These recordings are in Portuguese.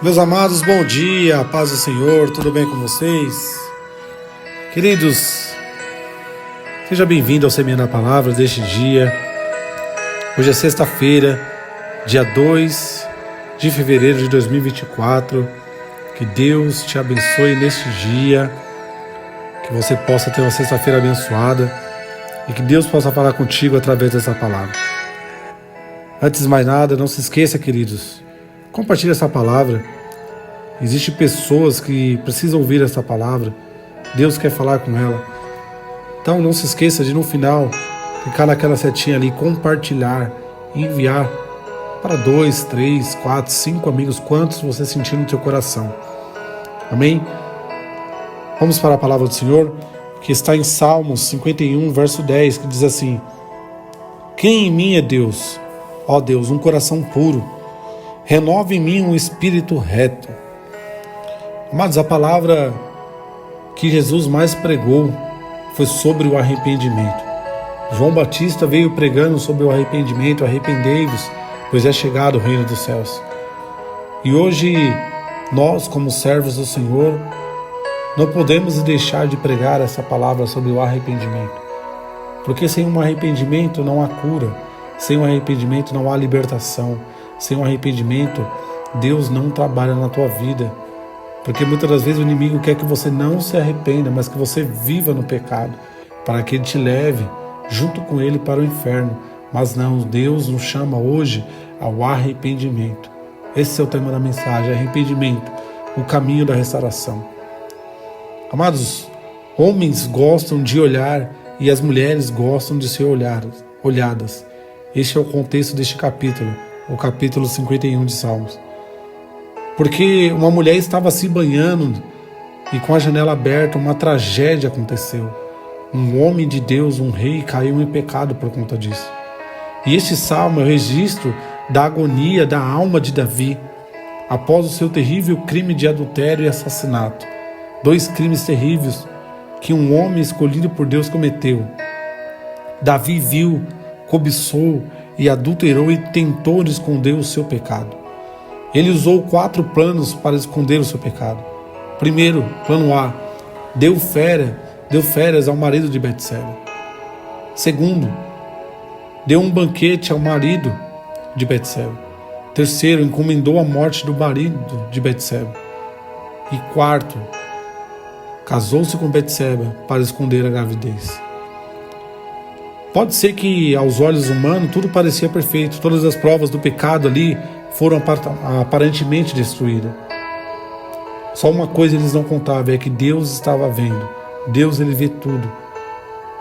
Meus amados, bom dia, paz do Senhor, tudo bem com vocês? Queridos, seja bem-vindo ao Semeando a Palavra deste dia. Hoje é sexta-feira, dia 2 de fevereiro de 2024. Que Deus te abençoe neste dia, que você possa ter uma sexta-feira abençoada e que Deus possa falar contigo através dessa palavra. Antes de mais nada, não se esqueça, queridos, compartilhe essa palavra. Existem pessoas que precisam ouvir essa palavra. Deus quer falar com ela. Então não se esqueça de no final clicar naquela setinha ali, compartilhar e enviar para 2, 3, 4, 5 amigos, quantos você sentir no teu coração. Amém? Vamos para a palavra do Senhor, que está em Salmos 51, verso 10, que diz assim: Quem em mim é Deus? Ó Deus, um coração puro. Renova em mim um espírito reto. Amados, a palavra que Jesus mais pregou foi sobre o arrependimento. João Batista veio pregando sobre o arrependimento: arrependei-vos, pois é chegado o reino dos céus. E hoje, nós, como servos do Senhor, não podemos deixar de pregar essa palavra sobre o arrependimento. Porque sem um arrependimento não há cura, sem um arrependimento não há libertação, sem um arrependimento Deus não trabalha na tua vida. Porque muitas das vezes o inimigo quer que você não se arrependa, mas que você viva no pecado, para que ele te leve junto com ele para o inferno. Mas não, Deus nos chama hoje ao arrependimento. Esse é o tema da mensagem: arrependimento, o caminho da restauração. Amados, homens gostam de olhar e as mulheres gostam de ser olhadas. Este é o contexto deste capítulo, o capítulo 51 de Salmos. Porque uma mulher estava se banhando e com a janela aberta uma tragédia aconteceu. Um homem de Deus, um rei, caiu em pecado por conta disso. E este salmo é o registro da agonia da alma de Davi após o seu terrível crime de adultério e assassinato. 2 crimes terríveis que um homem escolhido por Deus cometeu. Davi viu, cobiçou e adulterou e tentou esconder o seu pecado. Ele usou 4 planos para esconder o seu pecado. Primeiro, plano A: deu férias ao marido de Betseba. Segundo, deu um banquete ao marido de Betseba. Terceiro, encomendou a morte do marido de Betseba. E quarto, casou-se com Betseba para esconder a gravidez. Pode ser que aos olhos humanos tudo parecia perfeito, todas as provas do pecado ali foram aparentemente destruídas. Só uma coisa eles não contavam, é que Deus estava vendo. Deus, ele vê tudo.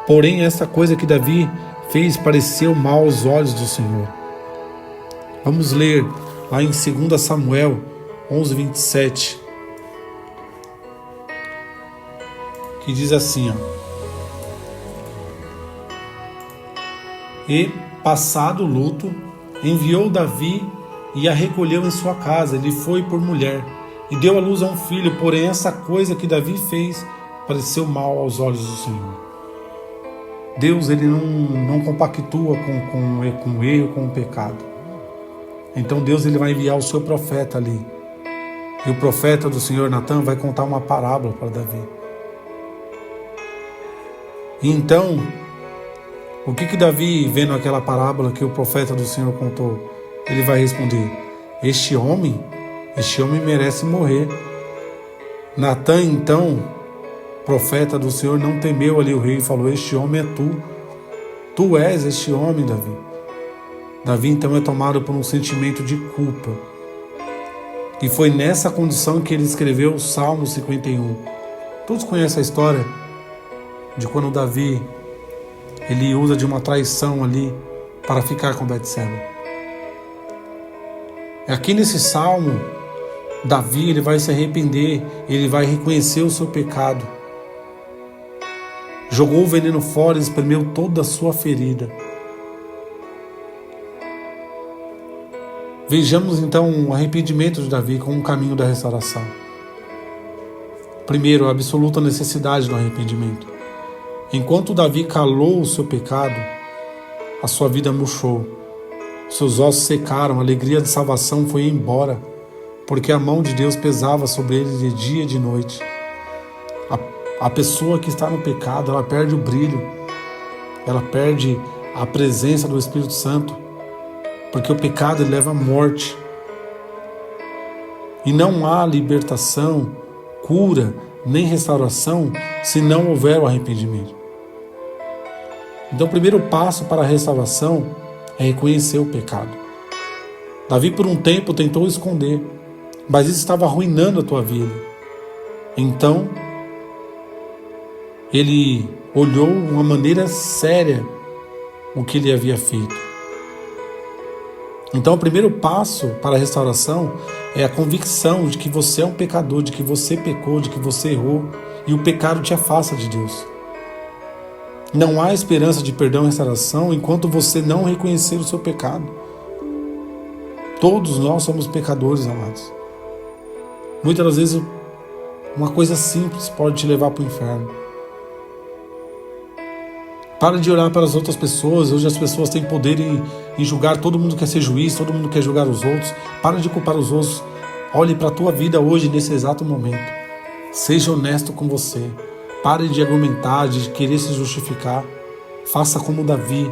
Porém, essa coisa que Davi fez pareceu mal aos olhos do Senhor. Vamos ler lá em 2 Samuel 11:27, que diz assim, E, passado o luto, enviou Davi e a recolheu em sua casa. Ele foi por mulher e deu à luz a um filho. Porém, essa coisa que Davi fez pareceu mal aos olhos do Senhor. Deus, ele não compactua com o erro, com o pecado. Então Deus, ele vai enviar o seu profeta ali. E o profeta do Senhor, Natan, vai contar uma parábola para Davi. E então, o que Davi, vendo aquela parábola que o profeta do Senhor contou, ele vai responder: Este homem merece morrer. Natan, então, profeta do Senhor, não temeu ali o rei e falou: Este homem é tu. Tu és este homem, Davi. Davi, então, é tomado por um sentimento de culpa. E foi nessa condição que ele escreveu o Salmo 51. Todos conhecem a história de quando Davi, ele usa de uma traição ali para ficar com Betseba. Aqui nesse salmo, Davi, ele vai se arrepender, ele vai reconhecer o seu pecado. Jogou o veneno fora e espremeu toda a sua ferida. Vejamos então o arrependimento de Davi como um caminho da restauração. Primeiro, a absoluta necessidade do arrependimento. Enquanto Davi calou o seu pecado, a sua vida murchou. Seus ossos secaram, a alegria de salvação foi embora. porque a mão de Deus pesava sobre ele de dia e de noite. A pessoa que está no pecado, ela perde o brilho, ela perde a presença do Espírito Santo, porque o pecado leva à morte. E não há libertação, cura, nem restauração se não houver o arrependimento. Então o primeiro passo para a restauração é reconhecer o pecado. Davi por um tempo tentou esconder, mas isso estava arruinando a tua vida. Então ele olhou de uma maneira séria o que ele havia feito. Então o primeiro passo para a restauração é a convicção de que você é um pecador, de que você pecou, de que você errou, e o pecado te afasta de Deus. Não há esperança de perdão e restauração enquanto você não reconhecer o seu pecado. Todos nós somos pecadores, amados. Muitas das vezes uma coisa simples pode te levar para o inferno. Para de olhar para as outras pessoas. Hoje as pessoas têm poder em julgar. Todo mundo quer ser juiz, todo mundo quer julgar os outros. Para de culpar os outros. Olhe para a tua vida hoje, nesse exato momento. Seja honesto com você. Pare de argumentar, de querer se justificar. Faça como Davi.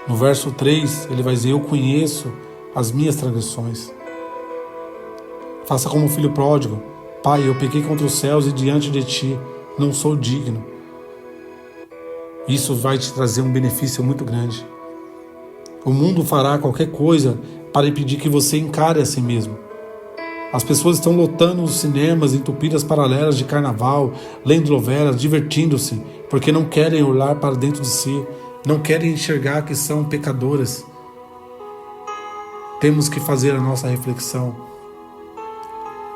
No verso 3, ele vai dizer: eu conheço as minhas transgressões. Faça como o filho pródigo. Pai, eu pequei contra os céus e diante de ti não sou digno. Isso vai te trazer um benefício muito grande. O mundo fará qualquer coisa para impedir que você encare a si mesmo. As pessoas estão lotando os cinemas, entupidas paralelas de carnaval, lendo novelas, divertindo-se, porque não querem olhar para dentro de si, não querem enxergar que são pecadoras. Temos que fazer a nossa reflexão.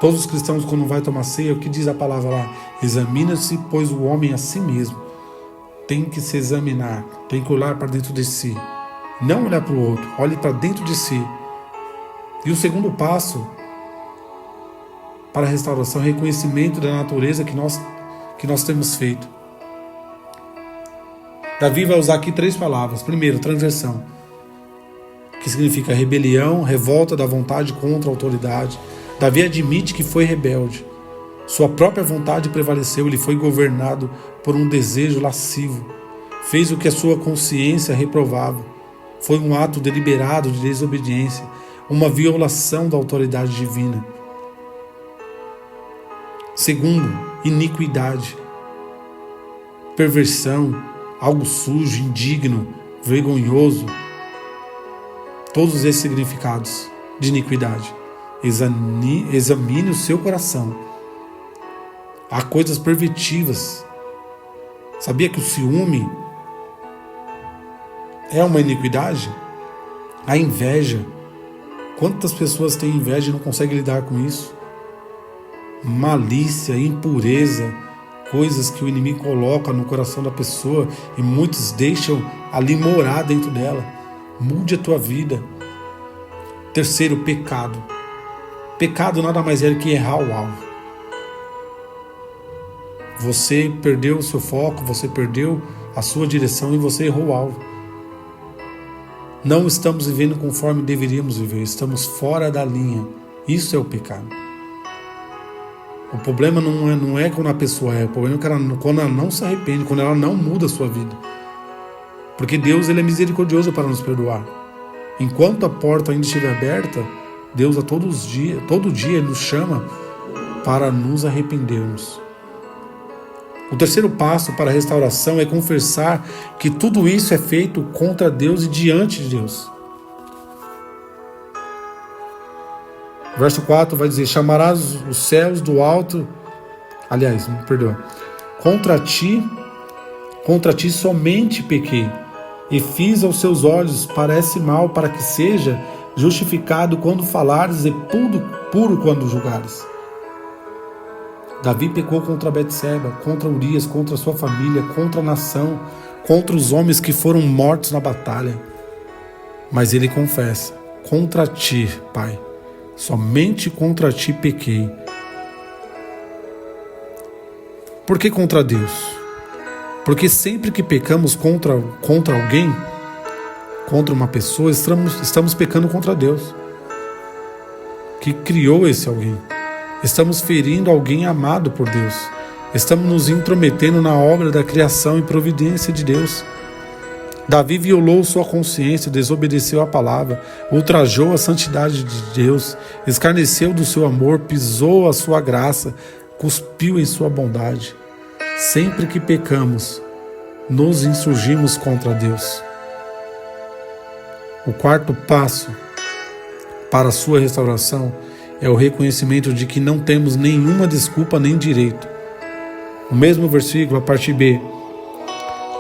Todos os cristãos, quando vai tomar ceia, o que diz a palavra lá? Examina-se, pois, o homem a si mesmo. Tem que se examinar, tem que olhar para dentro de si. Não olhar para o outro, olhe para dentro de si. E o segundo passo para a restauração é o reconhecimento da natureza que nós temos feito. Davi vai usar aqui 3 palavras. Primeiro, transgressão, que significa rebelião, revolta da vontade contra a autoridade. Davi admite que foi rebelde. Sua própria vontade prevaleceu, ele foi governado por um desejo lascivo. Fez o que a sua consciência reprovava. Foi um ato deliberado de desobediência, uma violação da autoridade divina. Segundo, iniquidade, perversão, algo sujo, indigno, vergonhoso. Todos esses significados de iniquidade. Examine o seu coração. Há coisas pervertidas. Sabia que o ciúme é uma iniquidade? A inveja. Quantas pessoas têm inveja e não conseguem lidar com isso? Malícia, impureza, coisas que o inimigo coloca no coração da pessoa e muitos deixam ali morar dentro dela. Mude a tua vida. Terceiro, pecado. Pecado nada mais é do que errar o alvo. Você perdeu o seu foco, você perdeu a sua direção e você errou o alvo. Não estamos vivendo conforme deveríamos viver, estamos fora da linha. Isso é o pecado. O problema não é quando a pessoa o problema é quando ela não se arrepende, quando ela não muda a sua vida. Porque Deus, ele é misericordioso para nos perdoar. Enquanto a porta ainda estiver aberta, Deus todo dia nos chama para nos arrependermos. O terceiro passo para a restauração é confessar que tudo isso é feito contra Deus e diante de Deus. Verso 4 vai dizer: chamarás os céus do alto, contra ti somente pequei, e fiz aos seus olhos parece mal, para que seja justificado quando falares e puro quando julgares. Davi pecou contra Betseba, contra Urias, contra a sua família, contra a nação, contra os homens que foram mortos na batalha. Mas ele confessa: contra ti, Pai, somente contra ti pequei. Por que contra Deus? Porque sempre que pecamos contra alguém, contra uma pessoa, estamos pecando contra Deus. que criou esse alguém. Estamos ferindo alguém amado por Deus. Estamos nos intrometendo na obra da criação e providência de Deus. Davi violou sua consciência, desobedeceu a palavra, ultrajou a santidade de Deus, escarneceu do seu amor, pisou a sua graça, cuspiu em sua bondade. Sempre que pecamos, nos insurgimos contra Deus. O quarto passo para a sua restauração é o reconhecimento de que não temos nenhuma desculpa nem direito. O mesmo versículo, a parte B.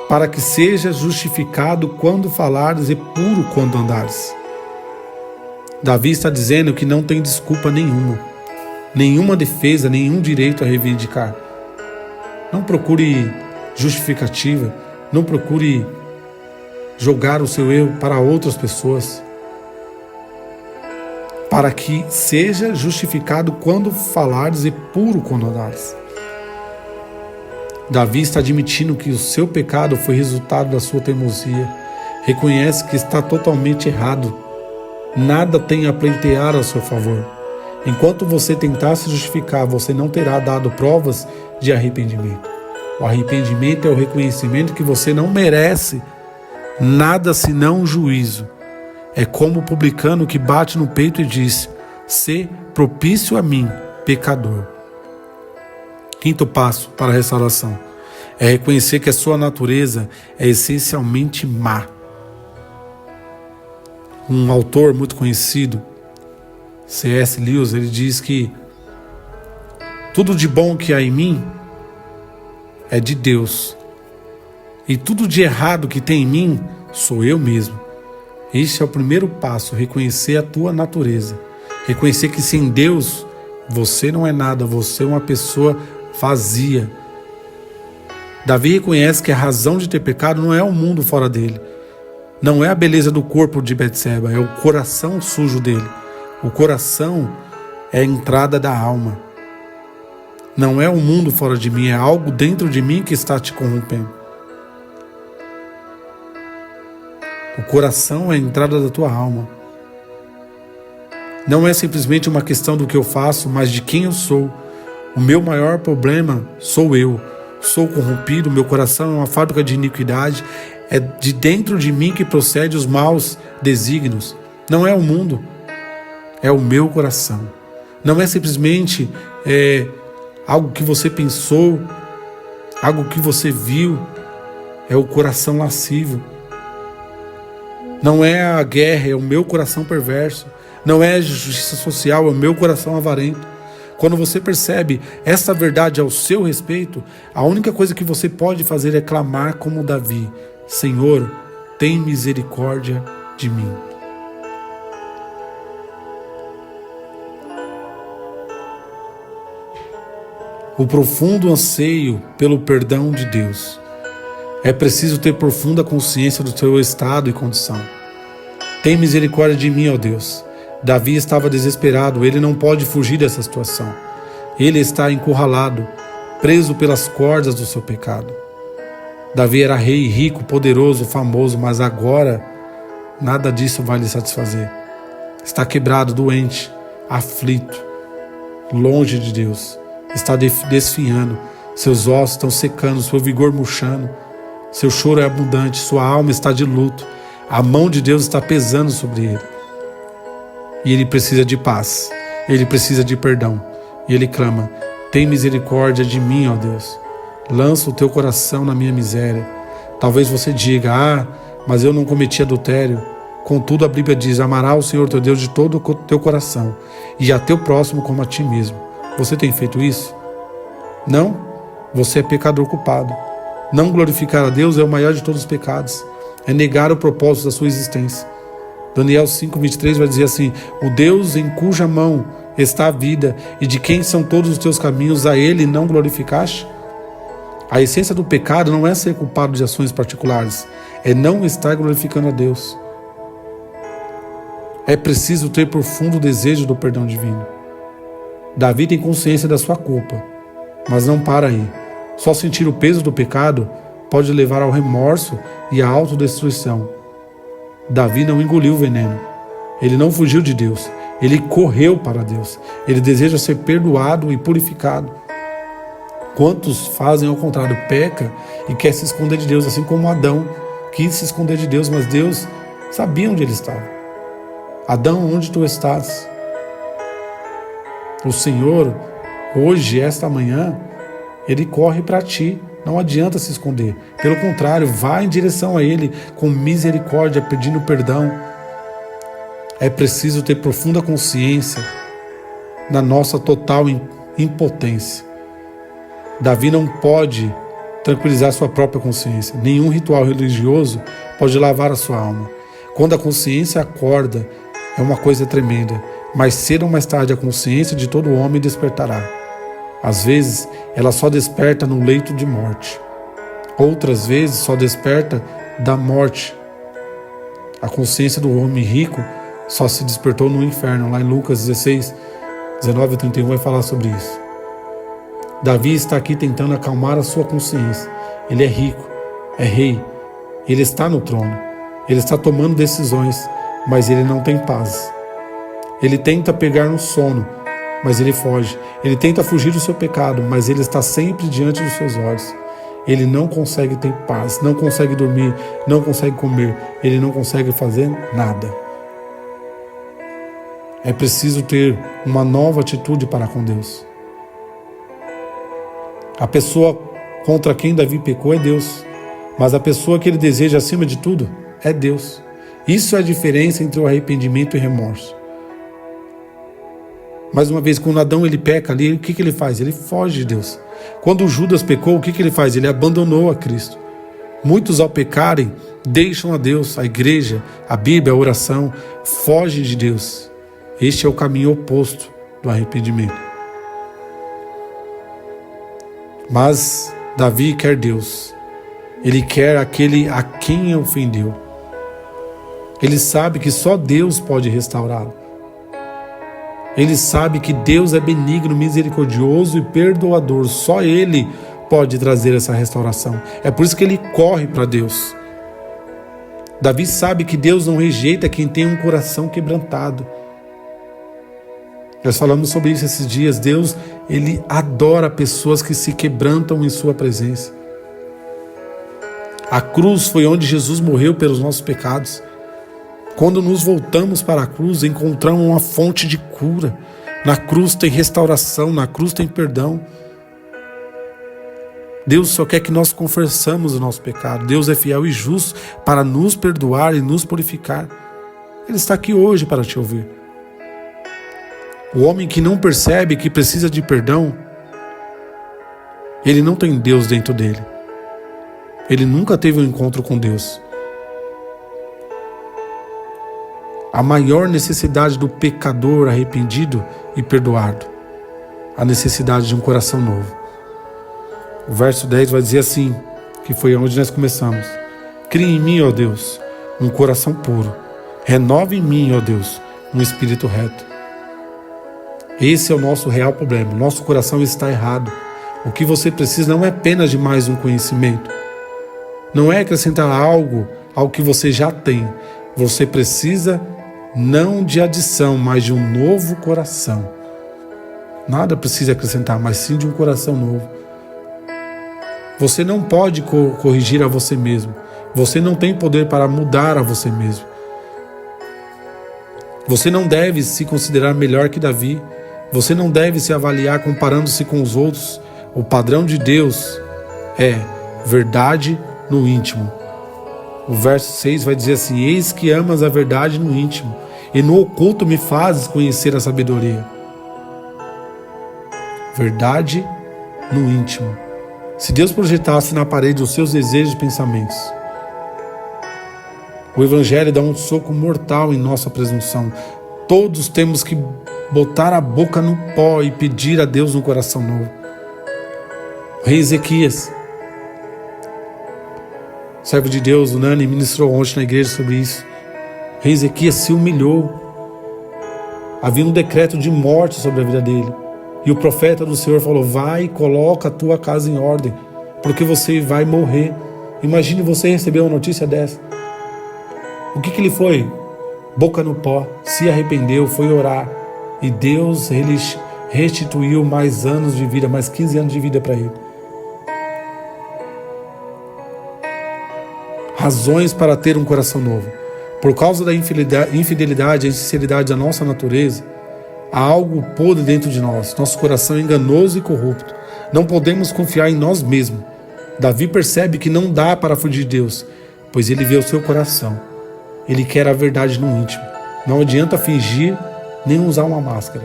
Para que seja justificado quando falares e puro quando andares. Davi está dizendo que não tem desculpa nenhuma defesa, nenhum direito a reivindicar. Não procure justificativa, não procure jogar o seu erro para outras pessoas. Para que seja justificado quando falares e puro quando andares. Davi está admitindo que o seu pecado foi resultado da sua teimosia. Reconhece que está totalmente errado. Nada tem a pleitear a seu favor. Enquanto você tentar se justificar, você não terá dado provas de arrependimento. O arrependimento é o reconhecimento que você não merece nada senão o juízo. É como o publicano que bate no peito e diz: "Sê propício a mim, pecador." Quinto passo para a restauração é reconhecer que a sua natureza é essencialmente má. Um autor muito conhecido, C.S. Lewis, ele diz que tudo de bom que há em mim é de Deus, e tudo de errado que tem em mim sou eu mesmo. Este é o primeiro passo, reconhecer a tua natureza, reconhecer que sem Deus você não é nada, você é uma pessoa vazia. Davi reconhece que a razão de ter pecado não é o mundo fora dele, não é a beleza do corpo de Betseba, é o coração sujo dele. O coração é a entrada da alma. Não é o mundo fora de mim, é algo dentro de mim que está te corrompendo. O coração é a entrada da tua alma. Não é simplesmente uma questão do que eu faço, mas de quem eu sou. O meu maior problema sou eu. Sou corrompido, meu coração é uma fábrica de iniquidade. É de dentro de mim que procede os maus desígnios. Não é o mundo, é o meu coração. Não é simplesmente algo que você pensou, algo que você viu. É o coração lascivo. Não é a guerra, é o meu coração perverso. Não é a justiça social, é o meu coração avarento. Quando você percebe essa verdade ao seu respeito, a única coisa que você pode fazer é clamar como Davi: Senhor, tem misericórdia de mim. O profundo anseio pelo perdão de Deus. É preciso ter profunda consciência do seu estado e condição. Tem misericórdia de mim, ó Deus. Davi estava desesperado, ele não pode fugir dessa situação. Ele está encurralado, preso pelas cordas do seu pecado. Davi era rei, rico, poderoso, famoso, mas agora nada disso vai lhe satisfazer. Está quebrado, doente, aflito, longe de Deus. Está desfinhando, seus ossos estão secando, seu vigor murchando, seu choro é abundante, sua alma está de luto. A mão de Deus está pesando sobre ele. E ele precisa de paz, ele precisa de perdão. E ele clama: tem misericórdia de mim, ó Deus. Lança o teu coração na minha miséria. Talvez você diga: mas eu não cometi adultério. Contudo, a Bíblia diz: amarás o Senhor teu Deus de todo o teu coração e a teu próximo como a ti mesmo. Você tem feito isso? Não? Você é pecador culpado. Não glorificar a Deus é o maior de todos os pecados. É negar o propósito da sua existência. Daniel 5:23 vai dizer assim: o Deus em cuja mão está a vida e de quem são todos os teus caminhos, a Ele não glorificaste? A essência do pecado não é ser culpado de ações particulares, é não estar glorificando a Deus. É preciso ter profundo desejo do perdão divino. Davi tem consciência da sua culpa, mas não para aí. Só sentir o peso do pecado pode levar ao remorso e à autodestruição. Davi não engoliu o veneno. Ele não fugiu de Deus. Ele correu para Deus. Ele deseja ser perdoado e purificado. Quantos fazem ao contrário? Peca e quer se esconder de Deus, assim como Adão quis se esconder de Deus, mas Deus sabia onde ele estava. Adão, onde tu estás? O Senhor, hoje, esta manhã, Ele corre para ti. Não adianta se esconder. Pelo contrário, vá em direção a Ele com misericórdia, pedindo perdão. É preciso ter profunda consciência da nossa total impotência. Davi não pode tranquilizar sua própria consciência. Nenhum ritual religioso pode lavar a sua alma. Quando a consciência acorda, é uma coisa tremenda. Mais cedo ou mais tarde a consciência de todo homem despertará. Às vezes, ela só desperta no leito de morte. Outras vezes, só desperta da morte. A consciência do homem rico só se despertou no inferno. Lá em Lucas 16, 19 e 31 vai falar sobre isso. Davi está aqui tentando acalmar a sua consciência. Ele é rico, é rei. Ele está no trono. Ele está tomando decisões, mas ele não tem paz. Ele tenta pegar no sono, mas ele foge. Ele tenta fugir do seu pecado, mas ele está sempre diante dos seus olhos. Ele não consegue ter paz, não consegue dormir, não consegue comer, ele não consegue fazer nada. É preciso ter uma nova atitude para com Deus. A pessoa contra quem Davi pecou é Deus, mas a pessoa que ele deseja acima de tudo é Deus. Isso é a diferença entre o arrependimento e remorso. Mais uma vez, quando Adão ele peca ali, o que ele faz? Ele foge de Deus. Quando Judas pecou, o que ele faz? Ele abandonou a Cristo. Muitos ao pecarem, deixam a Deus, a igreja, a Bíblia, a oração, fogem de Deus. Este é o caminho oposto do arrependimento. Mas Davi quer Deus. Ele quer aquele a quem ofendeu. Ele sabe que só Deus pode restaurá-lo. Ele sabe que Deus é benigno, misericordioso e perdoador. Só Ele pode trazer essa restauração. É por isso que ele corre para Deus. Davi sabe que Deus não rejeita quem tem um coração quebrantado. Nós falamos sobre isso esses dias. Deus, Ele adora pessoas que se quebrantam em sua presença. A cruz foi onde Jesus morreu pelos nossos pecados. Quando nos voltamos para a cruz, encontramos uma fonte de cura. Na cruz tem restauração, na cruz tem perdão. Deus só quer que nós confessamos o nosso pecado. Deus é fiel e justo para nos perdoar e nos purificar. Ele está aqui hoje para te ouvir. O homem que não percebe que precisa de perdão, ele não tem Deus dentro dele. Ele nunca teve um encontro com Deus. A maior necessidade do pecador arrependido e perdoado, a necessidade de um coração novo. O verso 10 vai dizer assim, que foi onde nós começamos. Crie em mim, ó Deus, um coração puro. Renove em mim, ó Deus, um espírito reto. Esse é o nosso real problema. Nosso coração está errado. O que você precisa não é apenas de mais um conhecimento. Não é acrescentar algo ao que você já tem. Você precisa não de adição, mas de um novo coração. Nada precisa acrescentar, mas sim de um coração novo. Você não pode corrigir a você mesmo. Você não tem poder para mudar a você mesmo. Você não deve se considerar melhor que Davi. Você não deve se avaliar comparando-se com os outros. O padrão de Deus é verdade no íntimo. O verso 6 vai dizer assim: eis que amas a verdade no íntimo, e no oculto me fazes conhecer a sabedoria. Verdade no íntimo. Se Deus projetasse na parede os seus desejos e pensamentos, o Evangelho dá um soco mortal em nossa presunção. Todos temos que botar a boca no pó e pedir a Deus um coração novo. O rei Ezequias, servo de Deus, o Nani ministrou ontem na igreja sobre isso. O rei Ezequias se humilhou. Havia um decreto de morte sobre a vida dele. E o profeta do Senhor falou: vai e coloca a tua casa em ordem, porque você vai morrer. Imagine você receber uma notícia dessa. O que ele foi? boca no pó, se arrependeu, foi orar, e Deus ele restituiu mais anos de vida, mais 15 anos de vida para ele. Razões para ter um coração novo. Por causa da infidelidade e insinceridade da nossa natureza, há algo podre dentro de nós. Nosso coração é enganoso e corrupto. Não podemos confiar em nós mesmos. Davi percebe que não dá para fugir de Deus, pois ele vê o seu coração. Ele quer a verdade no íntimo. Não adianta fingir nem usar uma máscara.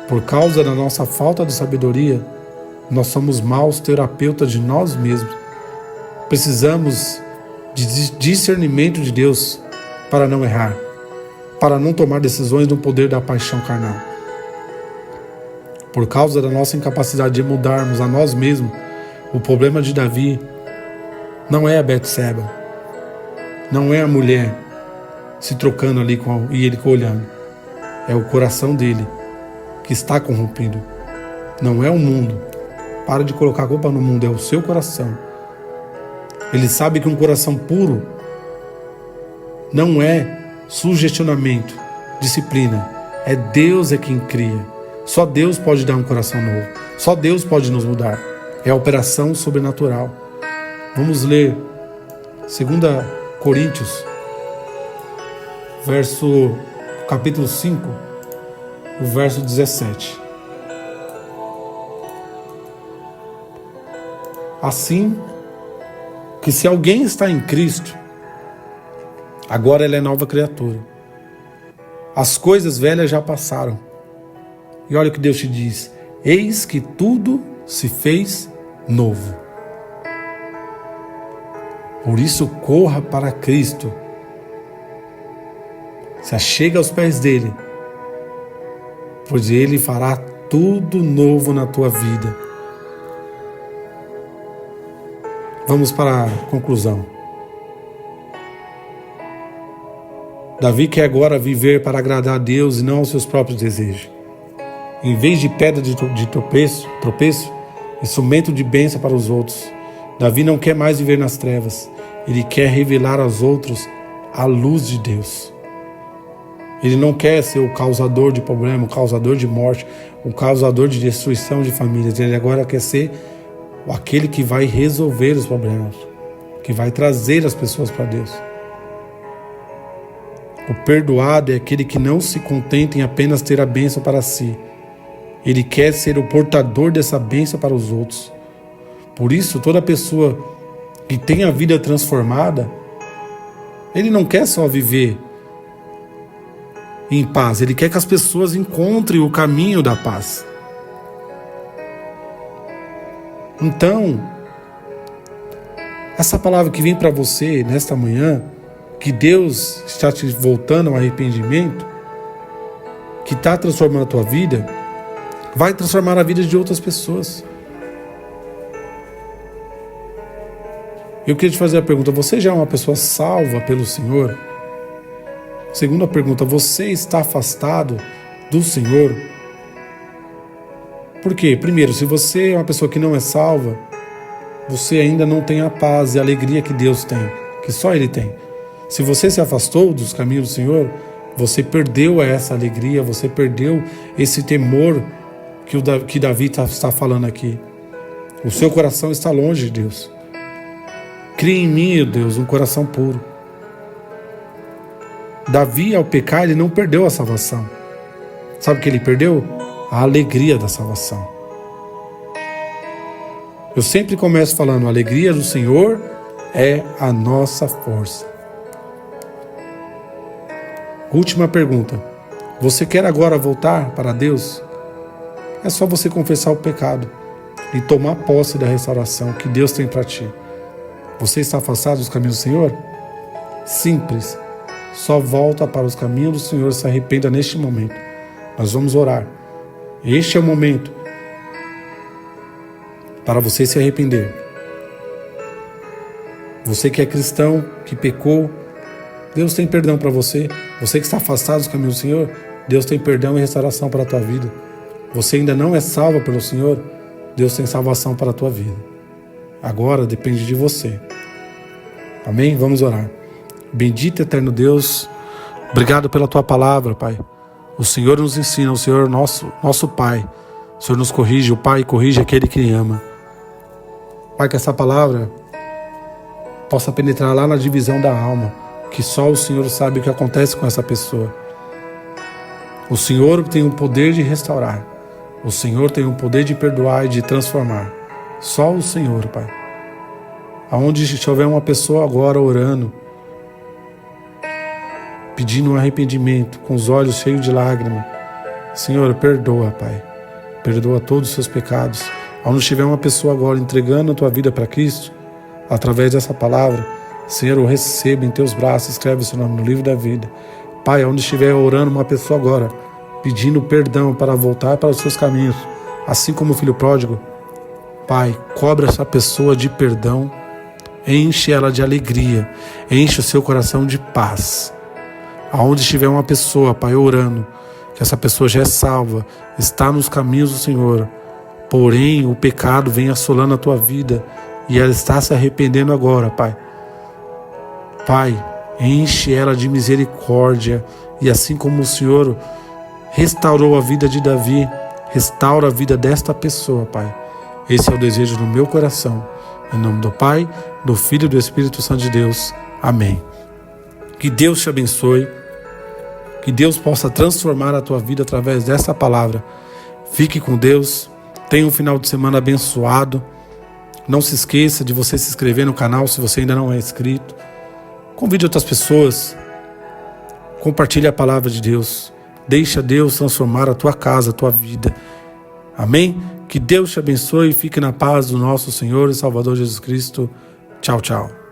Por causa da nossa falta de sabedoria, nós somos maus terapeutas de nós mesmos. Precisamos de discernimento de Deus para não errar, para não tomar decisões no poder da paixão carnal. Por causa da nossa incapacidade de mudarmos a nós mesmos, o problema de Davi não é a Betseba, não é a mulher se trocando ali e ele olhando. É o coração dele que está corrompido. Não é o mundo. Para de colocar a culpa no mundo, é o seu coração. Ele sabe que um coração puro não é sugestionamento, disciplina. É Deus quem cria. Só Deus pode dar um coração novo. Só Deus pode nos mudar. É a operação sobrenatural. Vamos ler 2 Coríntios, capítulo 5, o verso 17. Assim que se alguém está em Cristo, agora ele é nova criatura. As coisas velhas já passaram. E olha o que Deus te diz: eis que tudo se fez novo. Por isso corra para Cristo. Se achega aos pés dele, pois ele fará tudo novo na tua vida. Vamos para a conclusão. Davi quer agora viver para agradar a Deus e não aos seus próprios desejos. Em vez de pedra de tropeço, instrumento de bênção para os outros, Davi não quer mais viver nas trevas. Ele quer revelar aos outros a luz de Deus. Ele não quer ser o causador de problema, o causador de morte, o causador de destruição de famílias. Ele agora quer ser aquele que vai resolver os problemas, que vai trazer as pessoas para Deus. O perdoado é aquele que não se contenta em apenas ter a bênção para si. Ele quer ser o portador dessa bênção para os outros. Por isso, toda pessoa que tem a vida transformada, ele não quer só viver em paz, ele quer que as pessoas encontrem o caminho da paz. Então, essa palavra que vem para você nesta manhã, que Deus está te voltando ao arrependimento, que está transformando a tua vida, vai transformar a vida de outras pessoas. Eu queria te fazer a pergunta: você já é uma pessoa salva pelo Senhor? Segunda pergunta: você está afastado do Senhor? Por quê? Primeiro, se você é uma pessoa que não é salva, você ainda não tem a paz e a alegria que Deus tem, que só Ele tem. Se você se afastou dos caminhos do Senhor, você perdeu essa alegria, você perdeu esse temor que Davi está falando aqui. O seu coração está longe de Deus. Cria em mim, ó Deus, um coração puro. Davi, ao pecar, ele não perdeu a salvação. Sabe o que ele perdeu? A alegria da salvação. Eu sempre começo falando: a alegria do Senhor é a nossa força. Última pergunta: você quer agora voltar para Deus? É só você confessar o pecado e tomar posse da restauração que Deus tem para ti. Você está afastado dos caminhos do Senhor? Simples. Só volta para os caminhos do Senhor, se arrependa neste momento. Nós vamos orar. Este é o momento para você se arrepender. Você que é cristão, que pecou, Deus tem perdão para você. Você que está afastado dos caminhos do Senhor, Deus tem perdão e restauração para a tua vida. Você ainda não é salvo pelo Senhor, Deus tem salvação para a tua vida. Agora depende de você. Amém? Vamos orar. Bendito eterno Deus, Obrigado pela tua palavra, Pai. O Senhor nos ensina, o Senhor nosso Pai. O Senhor nos corrige, o Pai corrige aquele que ama. Pai, que essa palavra possa penetrar lá na divisão da alma, que só o Senhor sabe o que acontece com essa pessoa. O Senhor tem o poder de restaurar. O Senhor tem o poder de perdoar e de transformar. Só o Senhor, Pai. Aonde houver uma pessoa agora orando, pedindo um arrependimento, com os olhos cheios de lágrimas, Senhor, perdoa, Pai. Perdoa todos os seus pecados. Aonde estiver uma pessoa agora entregando a tua vida para Cristo, através dessa palavra, Senhor, eu recebo em teus braços, escreve o seu nome no livro da vida. Pai, onde estiver orando uma pessoa agora, pedindo perdão para voltar para os seus caminhos, assim como o filho pródigo, Pai, cobre essa pessoa de perdão, enche ela de alegria, enche o seu coração de paz. Aonde estiver uma pessoa, Pai, orando, que essa pessoa já é salva, está nos caminhos do Senhor, porém o pecado vem assolando a tua vida e ela está se arrependendo agora, Pai. Pai, enche ela de misericórdia e assim como o Senhor restaurou a vida de Davi, restaura a vida desta pessoa, Pai. Esse é o desejo do meu coração. Em nome do Pai, do Filho e do Espírito Santo de Deus. Amém. Que Deus te abençoe. Que Deus possa transformar a tua vida através dessa palavra. Fique com Deus. Tenha um final de semana abençoado. Não se esqueça de você se inscrever no canal se você ainda não é inscrito. Convide outras pessoas. Compartilhe a palavra de Deus. Deixa Deus transformar a tua casa, a tua vida. Amém? Que Deus te abençoe e fique na paz do nosso Senhor e Salvador Jesus Cristo. Tchau, tchau.